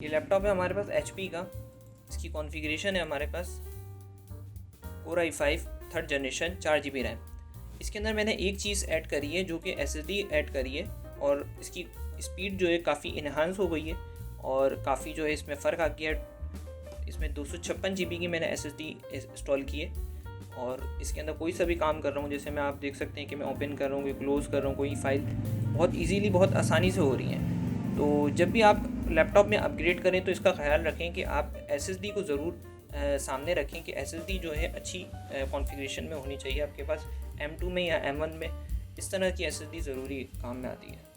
ये लैपटॉप है हमारे पास HP का। इसकी कॉन्फ़िगरेशन है हमारे पास Core i5 3rd generation 4 GB RAM. इसके अंदर मैंने एक चीज़ ऐड करी है जो कि SSD ऐड करी है, और इसकी स्पीड जो है काफ़ी इन्हांस हो गई है और काफ़ी जो है इसमें फ़र्क आ गया है। इसमें 256 GB की मैंने SSD इंस्टॉल की है और इसके अंदर कोई सा भी काम कर रहा हूँ, जैसे मैं आप देख सकते हैं कि मैं ओपन कर रहा हूँ, क्लोज़ कर रहा हूँ, कोई फ़ाइल बहुत ईजीली बहुत आसानी से हो रही है। तो जब भी आप लैपटॉप में अपग्रेड करें तो इसका ख्याल रखें कि आप SSD को ज़रूर सामने रखें कि SSD जो है अच्छी कॉन्फ़िगरेशन में होनी चाहिए आपके पास। M2 में या M1 में इस तरह की SSD ज़रूरी काम में आती है।